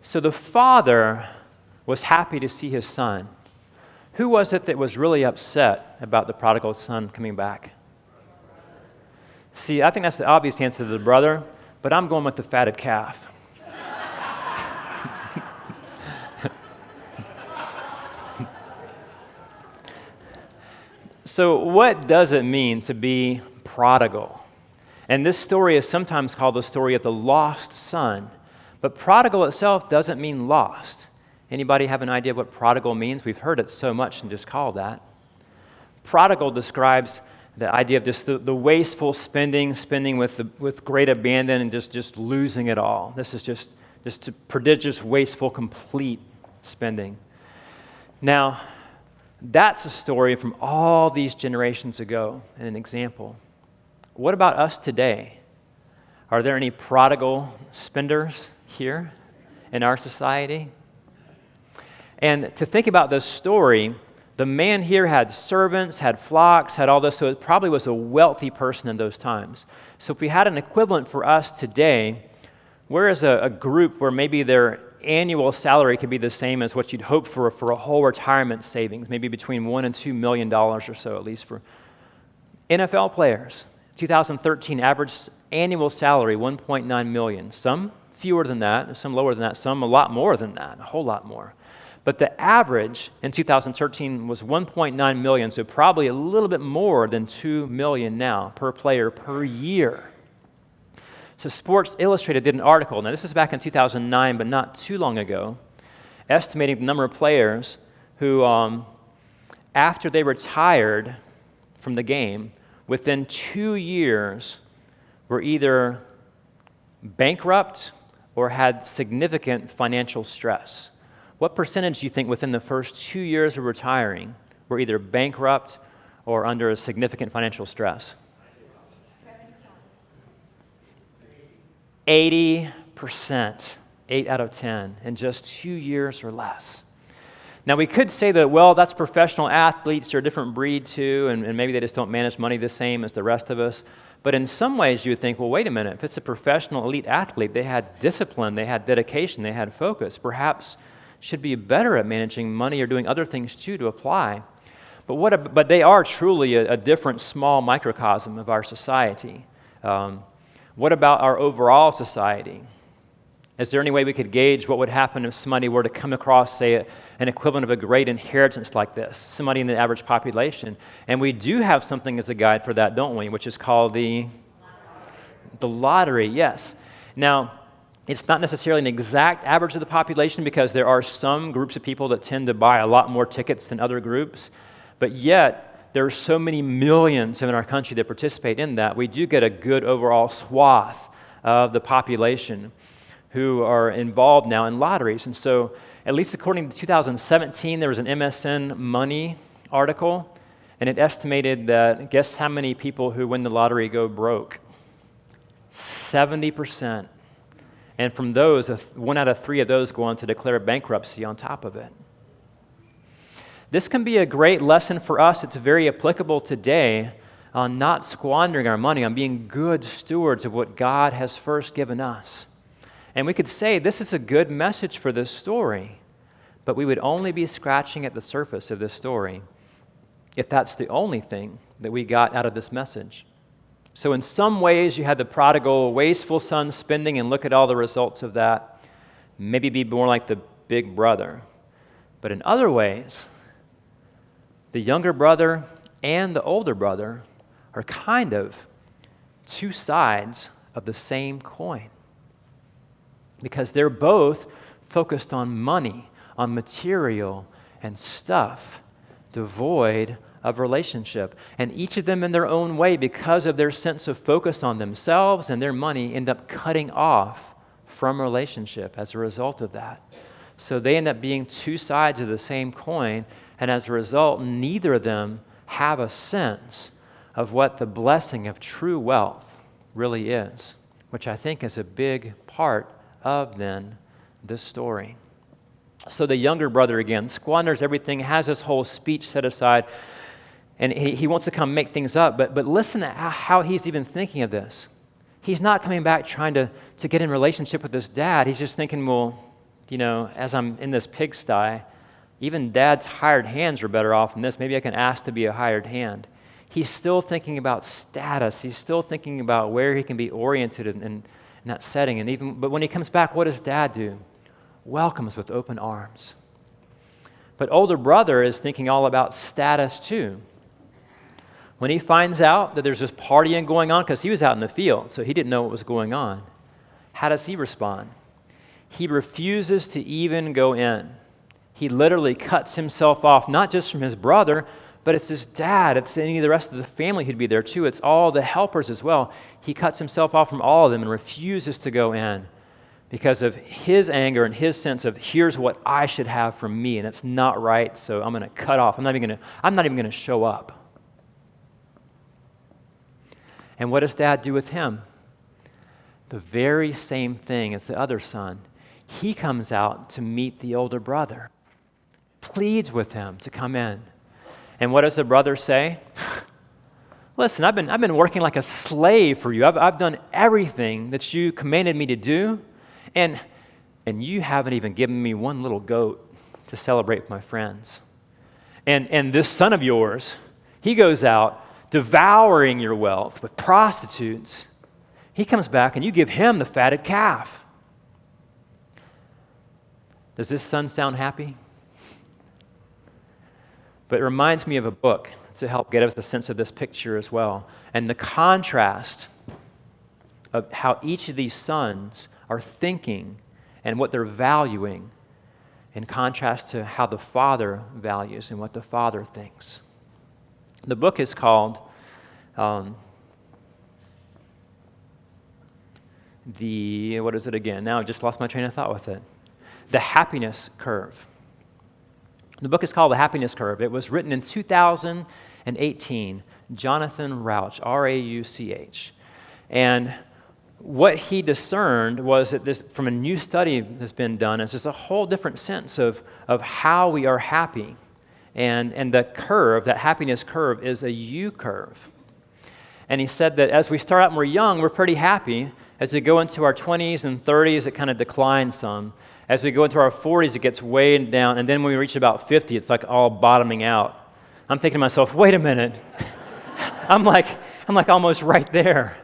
So the father was happy to see his son. Who was it that was really upset about the prodigal son coming back? See, I think that's the obvious answer to the brother, but I'm going with the fatted calf. So what does it mean to be prodigal? And this story is sometimes called the story of the lost son. But prodigal itself doesn't mean lost. Anybody have an idea of what prodigal means? We've heard it so much and just called that. Prodigal describes the idea of just the wasteful spending with great abandon and just losing it all. This is just a prodigious, wasteful, complete spending. Now, that's a story from all these generations ago and an example. What about us today? Are there any prodigal spenders here in our society? And to think about this story, the man here had servants, had flocks, had all this, so it probably was a wealthy person in those times. So if we had an equivalent for us today, where is a group where maybe their annual salary could be the same as what you'd hope for a whole retirement savings, maybe between $1 and $2 million or so, at least for NFL players. 2013 average annual salary, $1.9 million. Some fewer than that, some lower than that, some a lot more than that, a whole lot more. But the average in 2013 was $1.9 million, so probably a little bit more than $2 million now per player per year. So Sports Illustrated did an article, now this is back in 2009, but not too long ago, estimating the number of players who, after they retired from the game, within 2 years were either bankrupt or had significant financial stress. What percentage do you think within the first 2 years of retiring were either bankrupt or under a significant financial stress? 80%, 8 out of 10, in just 2 years or less. Now, we could say that, well, that's professional athletes, they're a different breed too, and maybe they just don't manage money the same as the rest of us. But in some ways, you would think, well, wait a minute, if it's a professional elite athlete, they had discipline, they had dedication, they had focus, perhaps should be better at managing money or doing other things too to apply. But they are truly a different small microcosm of our society. What about our overall society? Is there any way we could gauge what would happen if somebody were to come across, say, an equivalent of a great inheritance like this, somebody in the average population? And we do have something as a guide for that, don't we, which is called the lottery, yes. Now, it's not necessarily an exact average of the population because there are some groups of people that tend to buy a lot more tickets than other groups, but yet there are so many millions in our country that participate in that, we do get a good overall swath of the population who are involved now in lotteries. And so, at least according to 2017, there was an MSN Money article, and it estimated that, guess how many people who win the lottery go broke? 70%. And from those, 1 out of 3 of those go on to declare bankruptcy on top of it. This can be a great lesson for us. It's very applicable today on not squandering our money, on being good stewards of what God has first given us. And we could say this is a good message for this story, but we would only be scratching at the surface of this story if that's the only thing that we got out of this message. So in some ways, you had the prodigal, wasteful son spending, and look at all the results of that. Maybe be more like the big brother. But in other ways, the younger brother and the older brother are kind of two sides of the same coin because they're both focused on money, on material and stuff, devoid of relationship. And each of them in their own way, because of their sense of focus on themselves and their money, end up cutting off from relationship as a result of that. So they end up being two sides of the same coin, and as a result, neither of them have a sense of what the blessing of true wealth really is, which I think is a big part of then this story. So the younger brother again squanders everything, has his whole speech set aside, and he wants to come make things up, but listen to how he's even thinking of this. He's not coming back trying to get in relationship with his dad. He's just thinking, well, as I'm in this pigsty, even Dad's hired hands are better off than this. Maybe I can ask to be a hired hand. He's still thinking about status. He's still thinking about where he can be oriented in that setting. But when he comes back, what does Dad do? Welcomes with open arms. But older brother is thinking all about status too. When he finds out that there's this partying going on, because he was out in the field, so he didn't know what was going on, how does he respond? He refuses to even go in. He literally cuts himself off, not just from his brother, but it's his dad. It's any of the rest of the family who'd be there too. It's all the helpers as well. He cuts himself off from all of them and refuses to go in because of his anger and his sense of, here's what I should have from me, and it's not right, so I'm going to cut off. I'm not even going to show up. And what does Dad do with him? The very same thing as the other son. He comes out to meet the older brother, pleads with him to come in. And what does the brother say? Listen, I've been working like a slave for you. I've done everything that you commanded me to do, and you haven't even given me one little goat to celebrate with my friends. And this son of yours, he goes out devouring your wealth with prostitutes. He comes back and you give him the fatted calf. Does this son sound happy? But it reminds me of a book to help get us a sense of this picture as well. And the contrast of how each of these sons are thinking and what they're valuing in contrast to how the father values and what the father thinks. The book is called what is it again? Now I've just lost my train of thought with it. The Happiness Curve. The book is called The Happiness Curve. It was written in 2018. Jonathan Rauch, R-A-U-C-H. And what he discerned was that this, from a new study that's been done, is just a whole different sense of how we are happy. And the curve, that happiness curve, is a U curve. And he said that as we start out and we're young, we're pretty happy. As we go into our 20s and 30s, it kind of declines some. As we go into our 40s, it gets way down. And then when we reach about 50, it's like all bottoming out. I'm thinking to myself, wait a minute. I'm like almost right there.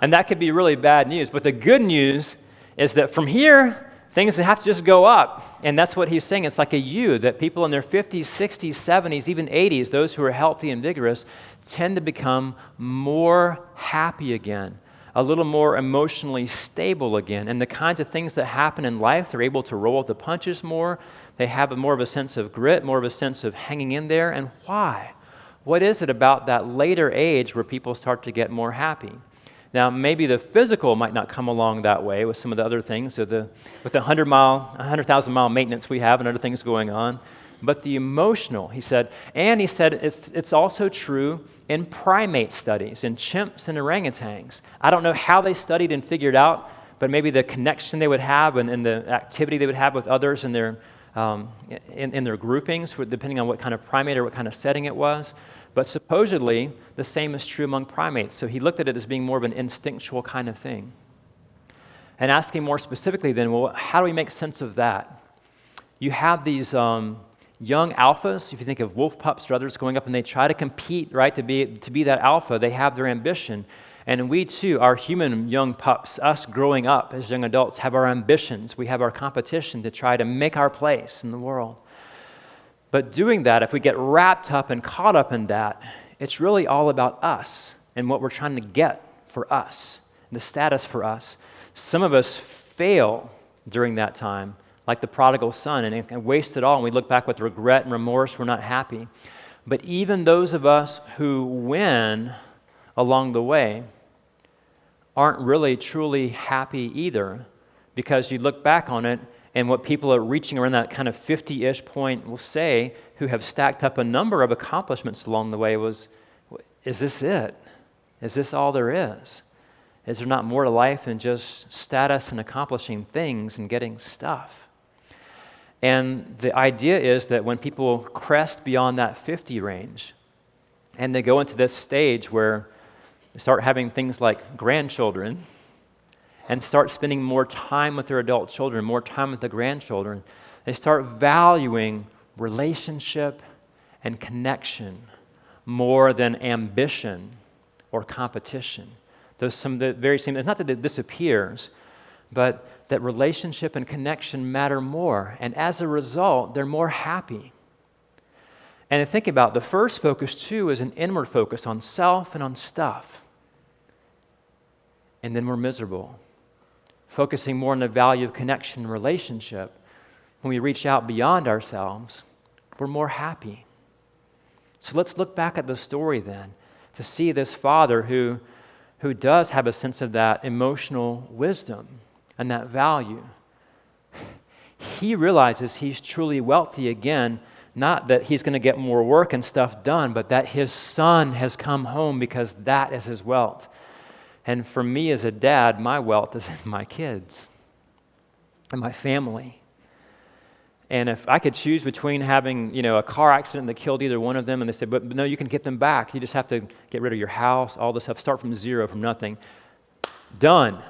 And that could be really bad news. But the good news is that from here, things have to just go up. And that's what he's saying. It's like a U, that people in their 50s, 60s, 70s, even 80s, those who are healthy and vigorous, tend to become more happy again, a little more emotionally stable again. And the kinds of things that happen in life, they're able to roll with the punches more. They have more of a sense of grit, more of a sense of hanging in there. And why? What is it about that later age where people start to get more happy? Now, maybe the physical might not come along that way with some of the other things, so with the 100,000-mile maintenance we have and other things going on, but the emotional, he said, it's also true in primate studies, in chimps and orangutans. I don't know how they studied and figured out, but maybe the connection they would have and the activity they would have with others in their groupings, depending on what kind of primate or what kind of setting it was. But supposedly, the same is true among primates. So he looked at it as being more of an instinctual kind of thing. And asking more specifically then, well, how do we make sense of that? You have these young alphas, if you think of wolf pups or others going up and they try to compete, right, to be that alpha. They have their ambition. And we too, our human young pups, us growing up as young adults, have our ambitions. We have our competition to try to make our place in the world. But doing that, if we get wrapped up and caught up in that, it's really all about us and what we're trying to get for us, the status for us. Some of us fail during that time, like the prodigal son, and waste it all, and we look back with regret and remorse, we're not happy. But even those of us who win along the way aren't really truly happy either, because you look back on it, and what people are reaching around that kind of 50-ish point will say, who have stacked up a number of accomplishments along the way, was, is this it? Is this all there is? Is there not more to life than just status and accomplishing things and getting stuff? And the idea is that when people crest beyond that 50 range, and they go into this stage where they start having things like grandchildren, and start spending more time with their adult children, more time with the grandchildren, they start valuing relationship and connection more than ambition or competition. Those some of the very same, it's not that it disappears, but that relationship and connection matter more. And as a result, they're more happy. And think about the first focus, too, is an inward focus on self and on stuff. And then we're miserable. Focusing more on the value of connection and relationship, when we reach out beyond ourselves, we're more happy. So let's look back at the story then to see this father who does have a sense of that emotional wisdom and that value. He realizes he's truly wealthy again, not that he's going to get more work and stuff done, but that his son has come home because that is his wealth. And for me as a dad, my wealth is in my kids and my family. And if I could choose between having, a car accident that killed either one of them, and they said, but no, you can get them back. You just have to get rid of your house, all this stuff, start from zero, from nothing. Done.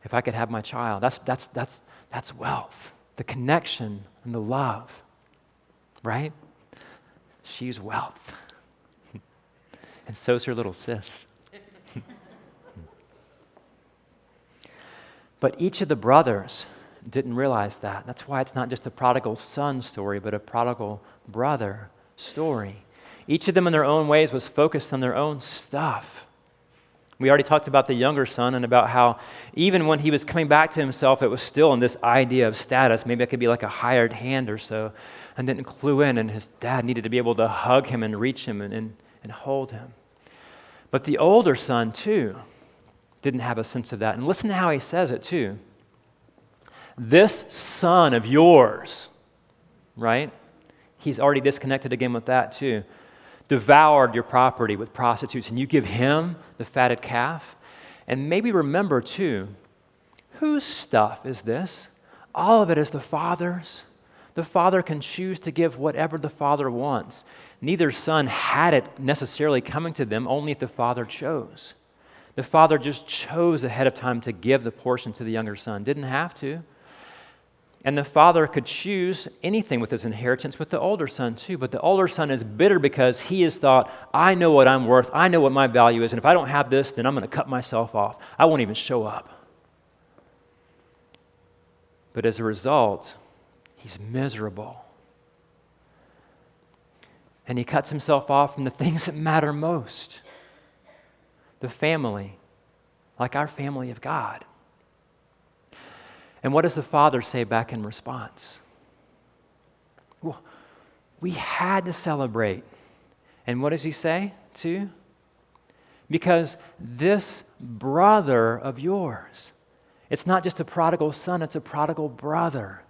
If I could have my child, that's wealth. The connection and the love, right? She's wealth. And so's her little sis. But each of the brothers didn't realize that. That's why it's not just a prodigal son story, but a prodigal brother story. Each of them in their own ways was focused on their own stuff. We already talked about the younger son and about how even when he was coming back to himself, it was still in this idea of status. Maybe I could be like a hired hand or so, and didn't clue in, and his dad needed to be able to hug him and reach him and hold him. But the older son, too, didn't have a sense of that. And listen to how he says it, too. This son of yours, right? He's already disconnected again with that, too. Devoured your property with prostitutes, and you give him the fatted calf. And maybe remember, too, whose stuff is this? All of it is the Father's. The Father can choose to give whatever the Father wants. Neither son had it necessarily coming to them, only if the Father chose. The Father just chose ahead of time to give the portion to the younger son. Didn't have to. And the Father could choose anything with his inheritance with the older son too. But the older son is bitter because he has thought, I know what I'm worth. I know what my value is. And if I don't have this, then I'm going to cut myself off. I won't even show up. But as a result, he's miserable. And he cuts himself off from the things that matter most. The family, like our family of God. And what does the Father say back in response? Well, we had to celebrate. And what does he say too? Because this brother of yours, it's not just a prodigal son, it's a prodigal brother.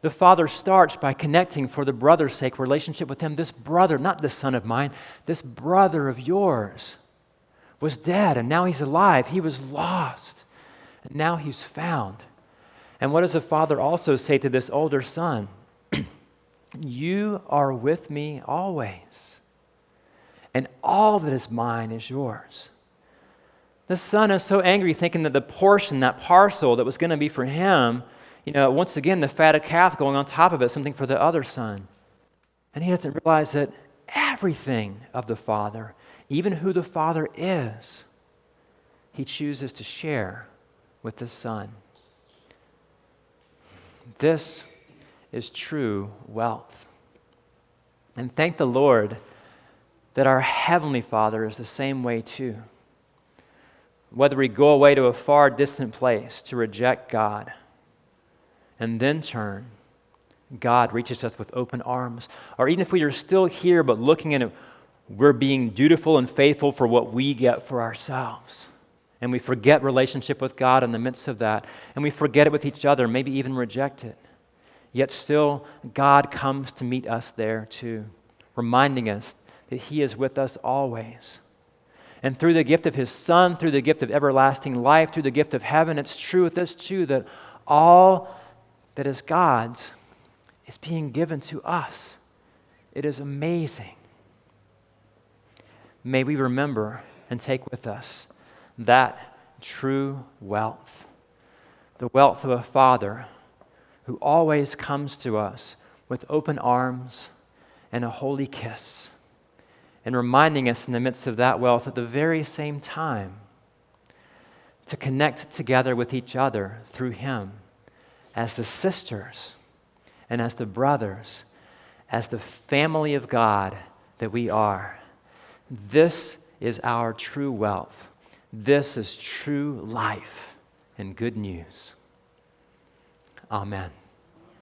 The Father starts by connecting for the brother's sake, relationship with him. This brother, not this son of mine, this brother of yours was dead, and now he's alive. He was lost, and now he's found. And what does the Father also say to this older son? You are with me always, and all that is mine is yours. The son is so angry, thinking that the portion, that parcel that was going to be for him, once again, the fatted calf going on top of it, something for the other son. And he doesn't realize that everything of the Father, even who the Father is, he chooses to share with the Son. This is true wealth. And thank the Lord that our Heavenly Father is the same way too. Whether we go away to a far distant place to reject God and then turn, God reaches us with open arms. Or even if we are still here but looking at it, we're being dutiful and faithful for what we get for ourselves. And we forget relationship with God in the midst of that. And we forget it with each other, maybe even reject it. Yet still, God comes to meet us there too, reminding us that He is with us always. And through the gift of His Son, through the gift of everlasting life, through the gift of heaven, it's true with this too, that all that is God's is being given to us. It is amazing. May we remember and take with us that true wealth the wealth of a Father who always comes to us with open arms and a holy kiss, and reminding us in the midst of that wealth at the very same time to connect together with each other through Him as the sisters and as the brothers, as the family of God that we are. This is our true wealth. This is true life and good news. Amen.